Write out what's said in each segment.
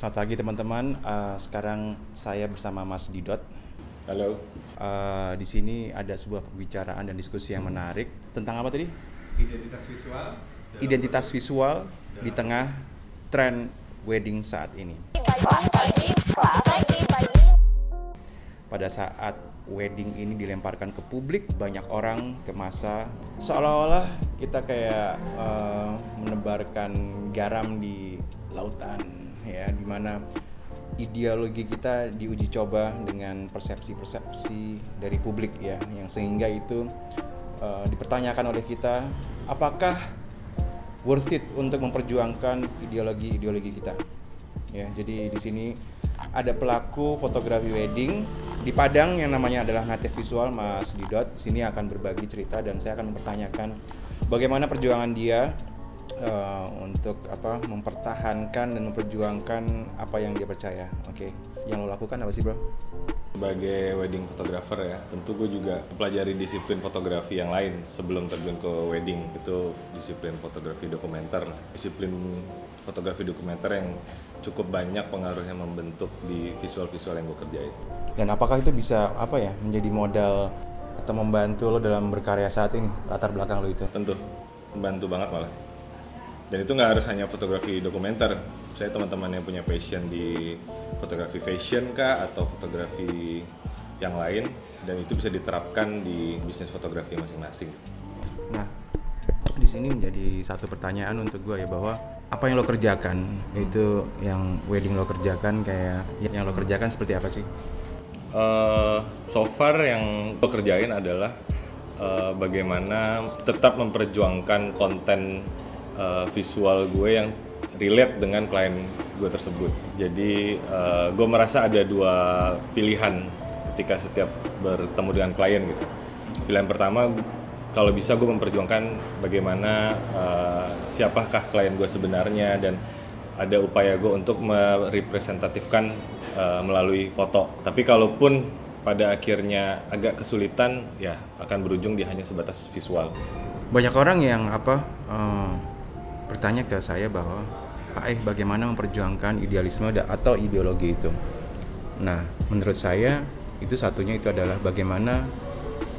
Selamat pagi teman-teman. Sekarang saya bersama Mas Didot. Halo. Di sini ada sebuah pembicaraan dan diskusi yang menarik tentang apa tadi? Identitas visual. Identitas visual di tengah tren wedding saat ini. Pada saat wedding ini dilemparkan ke publik, banyak orang, ke massa, seolah-olah kita kayak menebarkan garam di lautan, ya, dimana ideologi kita diuji coba dengan persepsi-persepsi dari publik, ya, yang sehingga itu dipertanyakan oleh kita, apakah worth it untuk memperjuangkan ideologi kita, ya. Jadi di sini ada pelaku fotografi wedding di Padang yang namanya adalah Native Visual, Mas Didot. Sini akan berbagi cerita dan saya akan mempertanyakan bagaimana perjuangan dia untuk mempertahankan dan memperjuangkan apa yang dia percaya. Oke. Yang lo lakukan apa sih, bro? Sebagai wedding photographer ya, tentu gue juga pelajari disiplin fotografi yang lain sebelum terjun ke wedding. Itu disiplin fotografi dokumenter. Disiplin fotografi dokumenter yang cukup banyak pengaruhnya membentuk di visual-visual yang gue kerjain. Dan apakah itu bisa menjadi modal atau membantu lo dalam berkarya saat ini, latar belakang lo itu? Tentu, membantu banget malah. Dan itu nggak harus hanya fotografi dokumenter. Saya teman-teman yang punya passion di fotografi fashion kah atau fotografi yang lain, dan itu bisa diterapkan di bisnis fotografi masing-masing. Nah, di sini menjadi satu pertanyaan untuk gue ya, bahwa apa yang lo kerjakan itu yang wedding lo kerjakan, kayak yang lo kerjakan seperti apa sih? So far yang gue kerjain adalah bagaimana tetap memperjuangkan konten visual gue yang relate dengan klien gue tersebut. Jadi gue merasa ada dua pilihan ketika setiap bertemu dengan klien gitu. Pilihan pertama, kalau bisa gue memperjuangkan bagaimana siapakah klien gue sebenarnya, dan ada upaya gue untuk merepresentatifkan melalui foto. Tapi kalaupun pada akhirnya agak kesulitan, ya akan berujung di hanya sebatas visual. Banyak orang yang bertanya ke saya bahwa Pak bagaimana memperjuangkan idealisme atau ideologi itu. Nah, menurut saya itu satunya itu adalah bagaimana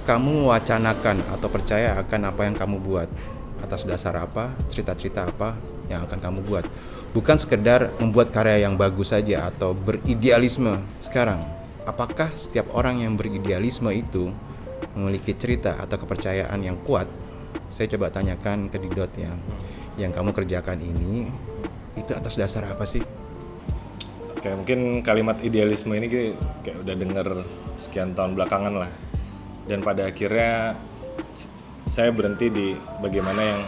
kamu mewacanakan atau percaya akan apa yang kamu buat, atas dasar apa, cerita-cerita apa yang akan kamu buat. Bukan sekedar membuat karya yang bagus saja atau beridealisme. Sekarang, apakah setiap orang yang beridealisme itu memiliki cerita atau kepercayaan yang kuat? Saya coba tanyakan ke Didot, yang kamu kerjakan ini itu atas dasar apa sih? Oke, mungkin kalimat idealisme ini kayak udah denger sekian tahun belakangan lah. Dan pada akhirnya saya berhenti di bagaimana yang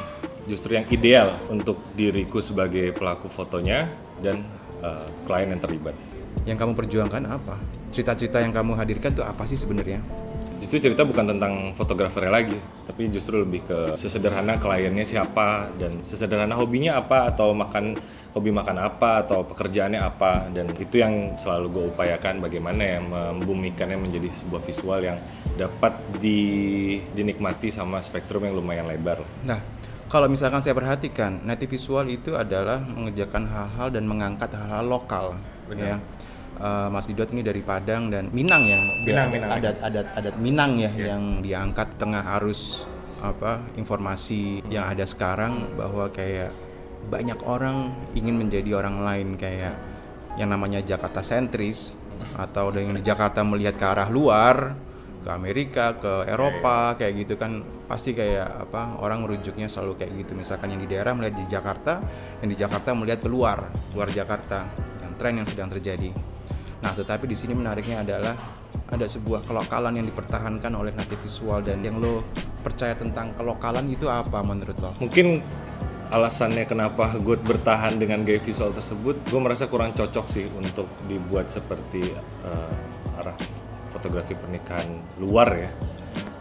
justru yang ideal untuk diriku sebagai pelaku fotonya dan klien yang terlibat. Yang kamu perjuangkan apa? Cerita-cerita yang kamu hadirkan itu apa sih sebenarnya? Justru cerita bukan tentang fotografernya lagi, tapi justru lebih ke sesederhana kliennya siapa, dan sesederhana hobinya apa, atau hobi makan apa, atau pekerjaannya apa. Dan itu yang selalu gue upayakan, bagaimana ya membumikannya menjadi sebuah visual yang dapat dinikmati sama spektrum yang lumayan lebar. Nah, kalau misalkan saya perhatikan, native visual itu adalah mengerjakan hal-hal dan mengangkat hal-hal lokal. Benar. Ya. Mas Didot ini dari Padang dan Minang ya. Minang. Adat Minang ya, yang diangkat tengah arus informasi yang ada sekarang, bahwa kayak banyak orang ingin menjadi orang lain, kayak yang namanya Jakarta sentris, atau yang di Jakarta melihat ke arah luar, ke Amerika, ke Eropa, kayak gitu kan, pasti kayak orang merujuknya selalu kayak gitu. Misalkan yang di daerah melihat di Jakarta, yang di Jakarta melihat keluar Jakarta, yang tren yang sedang terjadi. Nah, tetapi di sini menariknya adalah ada sebuah kelokalan yang dipertahankan oleh native visual, dan yang lo percaya tentang kelokalan itu apa menurut lo? Mungkin alasannya kenapa gue bertahan dengan gaya visual tersebut, gue merasa kurang cocok sih untuk dibuat seperti arah fotografi pernikahan luar ya.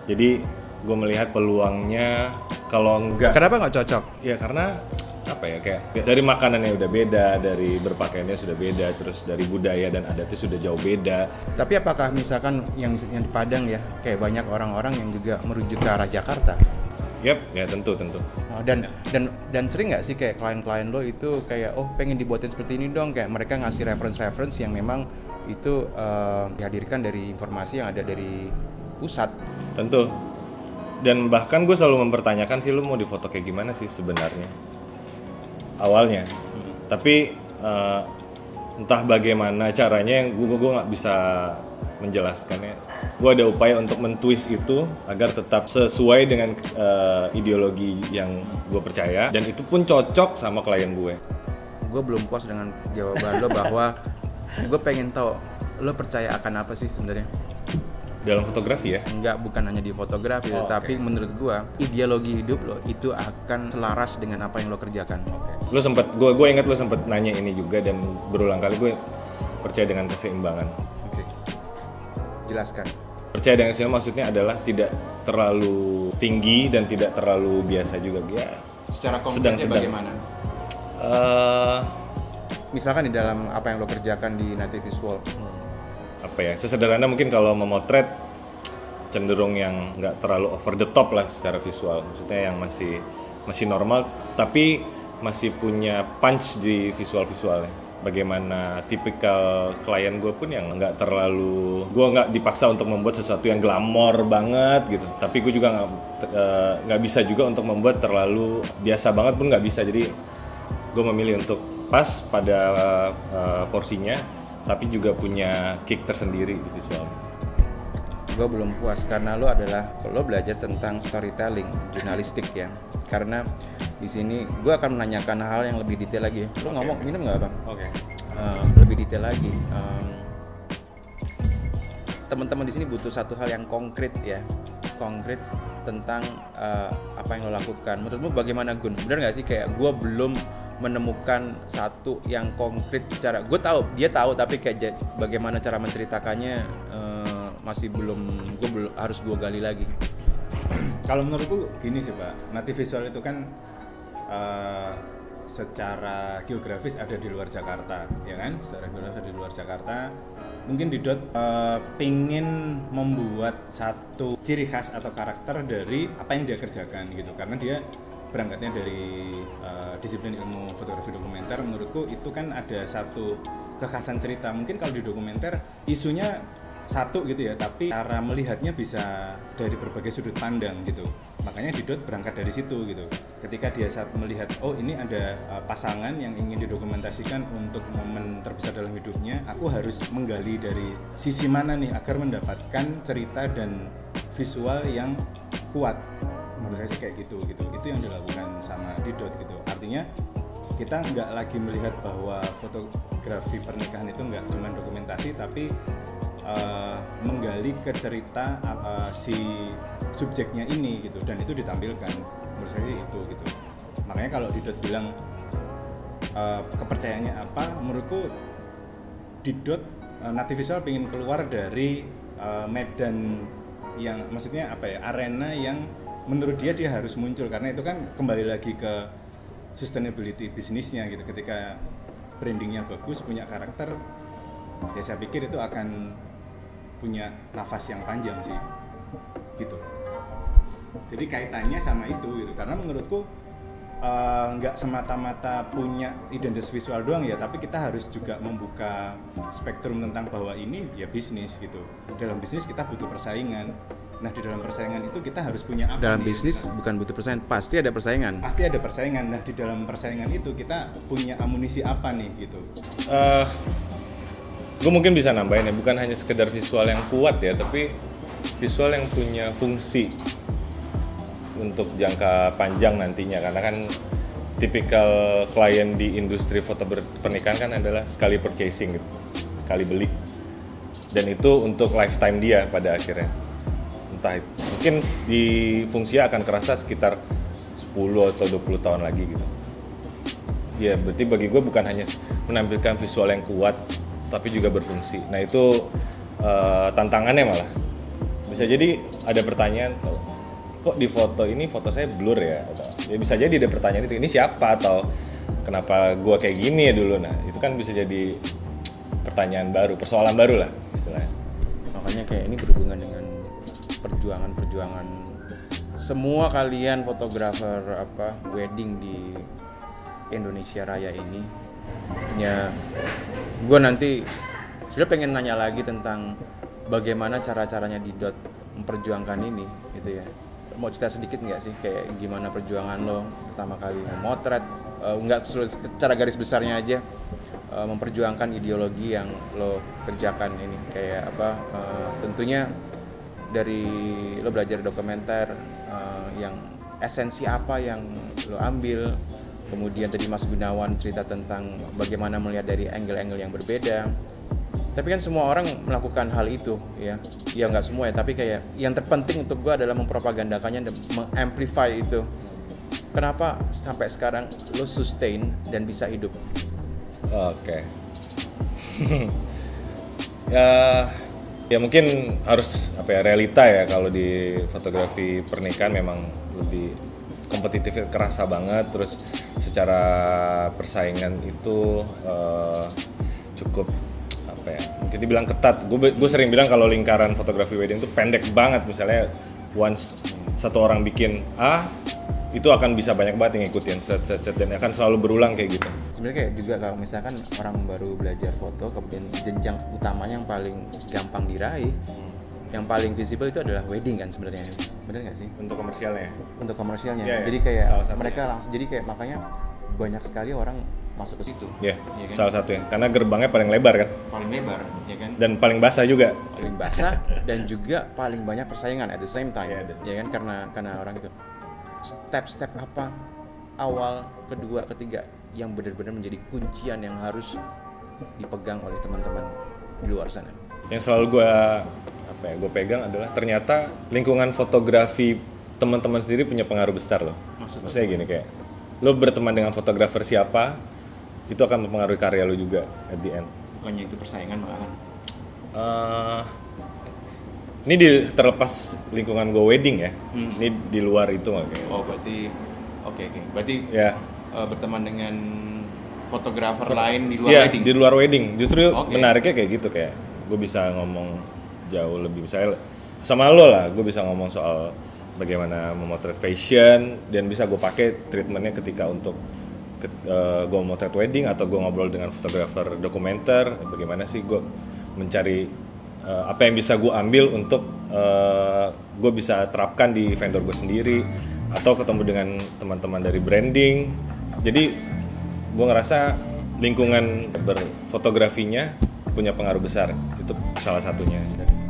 Jadi gue melihat peluangnya kalau enggak. Kenapa nggak cocok? Ya karena kayak dari makanannya udah beda, dari berpakaiannya sudah beda, terus dari budaya dan adatnya sudah jauh beda. Tapi apakah misalkan yang di Padang ya, kayak banyak orang-orang yang juga merujuk ke arah Jakarta? Ya tentu. Dan sering nggak sih kayak klien-klien lo itu kayak pengen dibuatin seperti ini dong, kayak mereka ngasih reference yang memang itu dihadirkan dari informasi yang ada dari pusat. Tentu. Dan bahkan gue selalu mempertanyakan sih, lu mau difoto kayak gimana sih sebenarnya awalnya. Tapi entah bagaimana caranya yang gue nggak bisa menjelaskannya. Gue ada upaya untuk mentwist itu agar tetap sesuai dengan ideologi yang gue percaya, dan itu pun cocok sama klien gue. Gue belum puas dengan jawaban lo bahwa gue pengen tahu lo percaya akan apa sih sebenarnya dalam fotografi ya? Enggak, bukan hanya di fotografi, tapi menurut gue ideologi hidup lo itu akan selaras dengan apa yang lo kerjakan. Lo sempet, gue ingat lo sempet nanya ini juga, dan berulang kali gue percaya dengan keseimbangan. Jelaskan. Percaya dengan keseimbangan maksudnya adalah tidak terlalu tinggi dan tidak terlalu biasa juga ya. Secara konkretnya bagaimana? Misalkan di dalam apa yang lo kerjakan di Native Visual. Apa ya, sesederhana mungkin kalau memotret cenderung yang nggak terlalu over the top lah secara visual. Maksudnya yang masih normal tapi masih punya punch di visualnya. Bagaimana tipikal klien gue pun yang nggak terlalu, gue nggak dipaksa untuk membuat sesuatu yang glamor banget gitu, tapi gue juga nggak bisa juga untuk membuat terlalu biasa banget pun nggak bisa. Jadi gue memilih untuk pas pada porsinya, tapi juga punya kick tersendiri di visual. Gue belum puas karena lo belajar tentang storytelling, jurnalistik ya. Karena di sini gue akan menanyakan hal yang lebih detail lagi. Lo ngomong minum nggak bang? Lebih detail lagi. Teman-teman di sini butuh satu hal yang konkret ya, konkret tentang apa yang lo lakukan. Menurutmu bagaimana Gun? Bener nggak sih kayak gue belum menemukan satu yang konkret secara, dia tahu tapi kayak bagaimana cara menceritakannya masih belum harus gue gali lagi. Kalau menurutku gini sih Pak, Native Visual itu kan secara geografis ada di luar Jakarta, ya kan? Secara geografis ada di luar Jakarta. Mungkin di Dot pingin membuat satu ciri khas atau karakter dari apa yang dia kerjakan gitu, karena dia berangkatnya dari disiplin ilmu fotografi dokumenter. Menurutku itu kan ada satu kekhasan cerita. Mungkin kalau di dokumenter isunya satu gitu ya, tapi cara melihatnya bisa dari berbagai sudut pandang gitu. Makanya di Dot berangkat dari situ gitu. Ketika dia saat melihat, oh ini ada pasangan yang ingin didokumentasikan untuk momen terbesar dalam hidupnya, aku harus menggali dari sisi mana nih agar mendapatkan cerita dan visual yang kuat. Menurut saya sih kayak gitu. Itu yang dilakukan sama di Dot gitu. Artinya kita nggak lagi melihat bahwa fotografi pernikahan itu nggak cuma dokumentasi, tapi menggali ke cerita si subjeknya ini gitu, dan itu ditampilkan. Menurut saya sih itu gitu. Makanya kalau di Dot bilang kepercayaannya apa, menurutku di Dot Native Visual pengen keluar dari medan yang maksudnya apa ya, arena yang menurut dia harus muncul, karena itu kan kembali lagi ke sustainability bisnisnya gitu. Ketika brandingnya bagus, punya karakter, ya saya pikir itu akan punya nafas yang panjang sih gitu. Jadi kaitannya sama itu gitu, karena menurutku nggak semata-mata punya identitas visual doang ya, tapi kita harus juga membuka spektrum tentang bahwa ini ya bisnis gitu. Dalam bisnis kita butuh persaingan. Nah di dalam persaingan itu kita harus punya apa? Dalam nih? bisnis bukan butuh persaingan, pasti ada persaingan. Pasti ada persaingan. Nah di dalam persaingan itu kita punya amunisi apa nih gitu? Gue mungkin bisa nambahin ya, bukan hanya sekedar visual yang kuat ya, tapi visual yang punya fungsi untuk jangka panjang nantinya. Karena kan tipikal klien di industri foto pernikahan kan adalah sekali purchasing gitu, sekali beli, dan itu untuk lifetime dia pada akhirnya. Entah mungkin di fungsinya akan kerasa sekitar 10 atau 20 tahun lagi gitu. Ya berarti bagi gue bukan hanya menampilkan visual yang kuat, tapi juga berfungsi. Nah itu tantangannya malah. Bisa jadi ada pertanyaan, kok di foto ini foto saya blur ya? Atau, ya bisa jadi ada pertanyaan itu, ini siapa? Atau kenapa gua kayak gini ya dulu? Nah itu kan bisa jadi pertanyaan baru, persoalan baru lah istilahnya. Makanya kayak ini berhubungan dengan perjuangan semua kalian fotografer wedding di Indonesia Raya ini, ya gue nanti sudah pengen nanya lagi tentang bagaimana cara-caranya di Dot memperjuangkan ini gitu ya. Mau cerita sedikit nggak sih kayak gimana perjuangan lo pertama kali memotret, nggak secara garis besarnya aja, memperjuangkan ideologi yang lo kerjakan ini kayak tentunya dari lo belajar dokumenter, yang esensi apa yang lo ambil, kemudian tadi Mas Gunawan cerita tentang bagaimana melihat dari angle-angle yang berbeda. Tapi kan semua orang melakukan hal itu ya nggak semua ya, tapi kayak yang terpenting untuk gue adalah mempropagandakannya dan mengamplify itu. Kenapa sampai sekarang lo sustain dan bisa hidup? Oke. Ya mungkin harus realita ya, kalau di fotografi pernikahan memang lebih kompetitif, kerasa banget, terus secara persaingan itu cukup mungkin dibilang ketat. Gue sering bilang kalau lingkaran fotografi wedding itu pendek banget. Misalnya once satu orang bikin A, itu akan bisa banyak banget yang ngikutin set dan akan selalu berulang kayak gitu. Sebenarnya kayak juga kalau misalkan orang baru belajar foto, kemudian jenjang utamanya yang paling gampang diraih, yang paling visible itu adalah wedding kan sebenarnya, bener nggak sih? Untuk komersialnya. Untuk komersialnya. Yeah, jadi kayak mereka ya. langsung, jadi kayak makanya banyak sekali orang masuk ke situ. Ya, kan? salah satunya. Karena gerbangnya paling lebar kan. Paling lebar, ya kan? Dan paling basah juga. Paling basah dan juga paling banyak persaingan at the same time. Yeah, ya kan, karena orang itu. Step-step apa awal, kedua, ketiga yang benar-benar menjadi kuncian yang harus dipegang oleh teman-teman di luar sana. Yang selalu gue pegang adalah ternyata lingkungan fotografi teman-teman sendiri punya pengaruh besar loh. Maksudnya gini, kayak lo berteman dengan fotografer siapa, itu akan mempengaruhi karya lo juga at the end. Bukannya itu persaingan malahan? Ini terlepas lingkungan gue wedding ya. Ini di luar itu kayak. Oh berarti, oke. Berarti ya. Berteman dengan fotografer lain di luar wedding? Di luar wedding. Justru menariknya kayak gitu, kayak gue bisa ngomong jauh lebih, misalnya sama lo lah, gue bisa ngomong soal bagaimana memotret fashion, dan bisa gue pakai treatmentnya ketika untuk gue memotret wedding, atau gue ngobrol dengan fotografer dokumenter, bagaimana sih gue mencari apa yang bisa gue ambil untuk gue bisa terapkan di vendor gue sendiri, atau ketemu dengan teman-teman dari branding. Jadi gue ngerasa lingkungan berfotografinya punya pengaruh besar, itu salah satunya.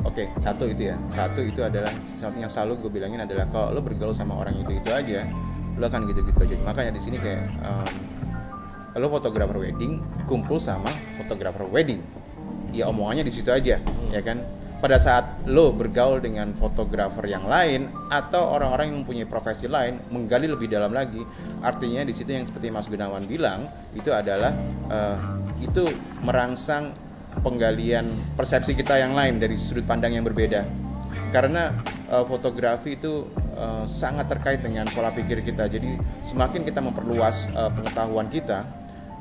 Oke, satu itu ya. Satu itu adalah sesuatu yang selalu gue bilangin adalah kalau lo bergaul sama orang itu aja, lo akan gitu-gitu aja. Makanya di sini kayak lo fotografer wedding kumpul sama fotografer wedding, ya omongannya di situ aja, ya kan. Pada saat lo bergaul dengan fotografer yang lain atau orang-orang yang mempunyai profesi lain, menggali lebih dalam lagi, artinya di situ yang seperti Mas Gunawan bilang itu adalah itu merangsang penggalian persepsi kita yang lain dari sudut pandang yang berbeda. Karena fotografi itu sangat terkait dengan pola pikir kita. Jadi semakin kita memperluas pengetahuan kita,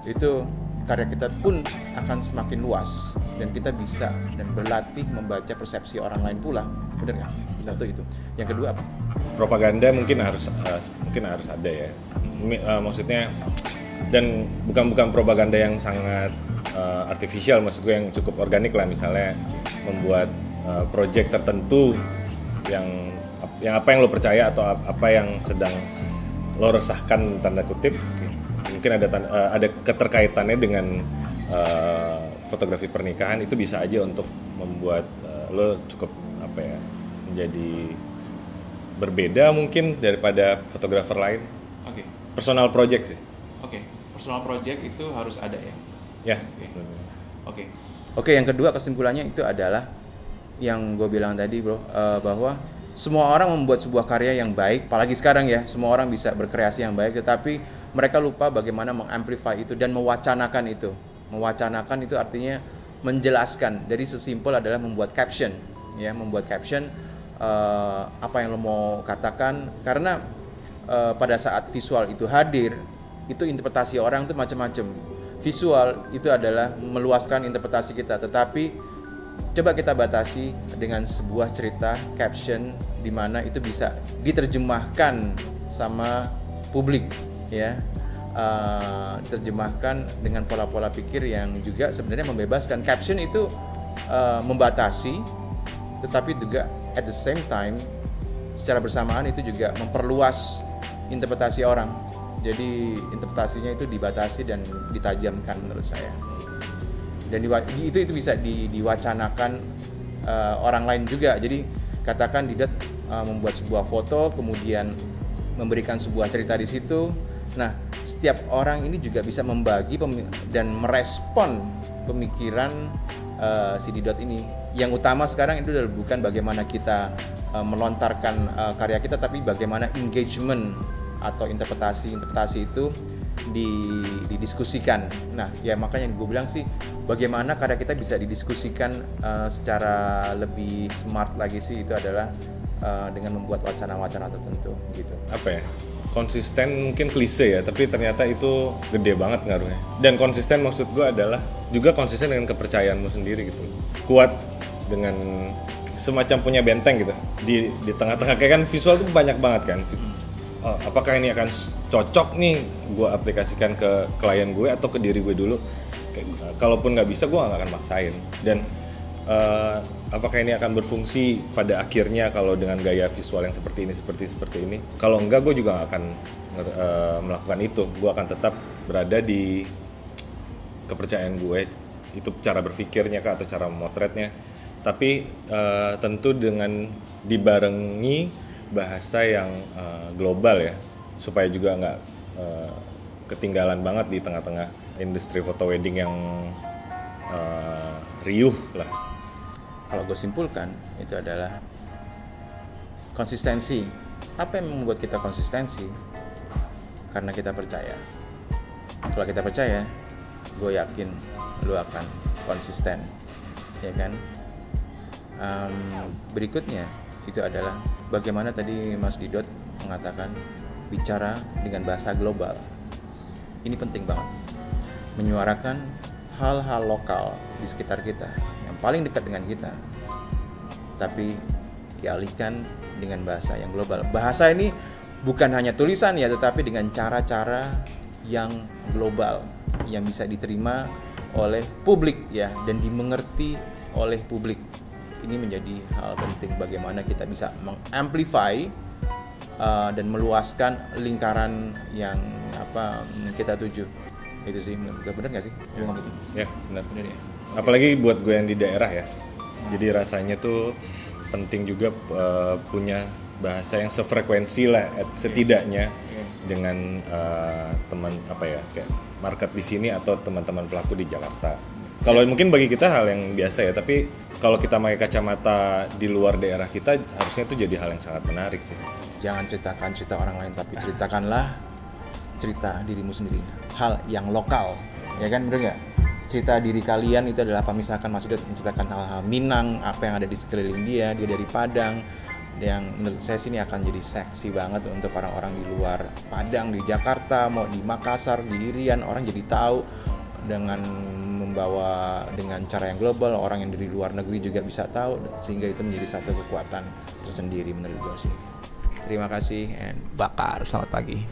itu karya kita pun akan semakin luas, dan kita bisa dan berlatih membaca persepsi orang lain pula. Bener nggak? Satu itu. Yang kedua apa? Propaganda mungkin harus ada ya. Maksudnya, dan bukan propaganda yang sangat artificial, maksud gue yang cukup organik lah, misalnya membuat project tertentu yang apa yang lo percaya atau apa yang sedang lo resahkan tanda kutip, mungkin ada keterkaitannya dengan fotografi pernikahan, itu bisa aja untuk membuat lo cukup menjadi berbeda mungkin daripada fotografer lain. Oke. Personal project sih. Oke. Personal project itu harus ada ya. Ya. Oke, yang kedua kesimpulannya itu adalah yang gue bilang tadi bro, bahwa semua orang membuat sebuah karya yang baik, apalagi sekarang ya, semua orang bisa berkreasi yang baik, tetapi mereka lupa bagaimana mengamplify itu dan mewacanakan itu. Mewacanakan itu artinya menjelaskan, dari sesimpel adalah membuat caption, ya, membuat caption apa yang lo mau katakan, karena pada saat visual itu hadir, itu interpretasi orang itu macam-macam. Visual itu adalah meluaskan interpretasi kita, tetapi coba kita batasi dengan sebuah cerita caption di mana itu bisa diterjemahkan sama publik ya. Terjemahkan dengan pola-pola pikir yang juga sebenarnya membebaskan. Caption itu membatasi, tetapi juga at the same time secara bersamaan itu juga memperluas interpretasi orang. Jadi interpretasinya itu dibatasi dan ditajamkan menurut saya. Dan itu bisa diwacanakan orang lain juga. Jadi katakan Didot membuat sebuah foto, kemudian memberikan sebuah cerita di situ. Nah, setiap orang ini juga bisa membagi dan merespon pemikiran si Didot ini. Yang utama sekarang itu adalah bukan bagaimana kita melontarkan karya kita, tapi bagaimana engagement atau interpretasi itu didiskusikan. Nah, ya makanya gue bilang sih, bagaimana karya kita bisa didiskusikan secara lebih smart lagi sih, itu adalah dengan membuat wacana-wacana tertentu gitu. Apa ya? Konsisten mungkin klise ya, tapi ternyata itu gede banget ngaruhnya. Dan konsisten maksud gue adalah juga konsisten dengan kepercayaanmu sendiri gitu. Kuat dengan semacam punya benteng gitu. Di tengah-tengah kayak kan visual tuh banyak banget kan. Apakah ini akan cocok nih gue aplikasikan ke klien gue atau ke diri gue dulu? Kalaupun nggak bisa, gue nggak akan maksain. Dan apakah ini akan berfungsi pada akhirnya kalau dengan gaya visual yang seperti ini? Kalau enggak, gue juga nggak akan melakukan itu. Gue akan tetap berada di kepercayaan gue, itu cara berpikirnya kah atau cara memotretnya. Tapi tentu dengan dibarengi bahasa yang global ya, supaya juga nggak ketinggalan banget di tengah-tengah industri foto wedding yang riuh lah. Kalau gue simpulkan, itu adalah konsistensi. Apa yang membuat kita konsistensi? Karena kita percaya. Kalau kita percaya, gue yakin lu akan konsisten, ya kan? Berikutnya itu adalah bagaimana tadi Mas Didot mengatakan bicara dengan bahasa global. Ini penting banget. Menyuarakan hal-hal lokal di sekitar kita, yang paling dekat dengan kita, tapi dialihkan dengan bahasa yang global. Bahasa ini bukan hanya tulisan ya, tetapi dengan cara-cara yang global, yang bisa diterima oleh publik ya, dan dimengerti oleh publik. Ini menjadi hal penting bagaimana kita bisa mengamplify dan meluaskan lingkaran yang kita tuju. Itu sih, benar nggak sih? Ngomong itu? Ya, benar. Benar ya. Apalagi buat gue yang di daerah ya. Jadi rasanya tuh penting juga punya bahasa yang sefrekuensi lah, setidaknya dengan teman kayak market di sini atau teman-teman pelaku di Jakarta. Kalau mungkin bagi kita hal yang biasa ya, tapi kalau kita pakai kacamata di luar daerah kita, harusnya itu jadi hal yang sangat menarik sih. Jangan ceritakan cerita orang lain, tapi ceritakanlah cerita dirimu sendiri, hal yang lokal, ya kan, bener nggak? Cerita diri kalian itu adalah apa? Misalkan Mas Didot menceritakan hal-hal Minang, apa yang ada di sekeliling dia dari Padang, yang menurut saya sini akan jadi seksi banget untuk orang-orang di luar Padang, di Jakarta, mau di Makassar, di Irian, orang jadi tahu dengan membawa dengan cara yang global, orang yang dari luar negeri juga bisa tahu, sehingga itu menjadi satu kekuatan tersendiri menurut gue sih. Terima kasih and bakar, selamat pagi.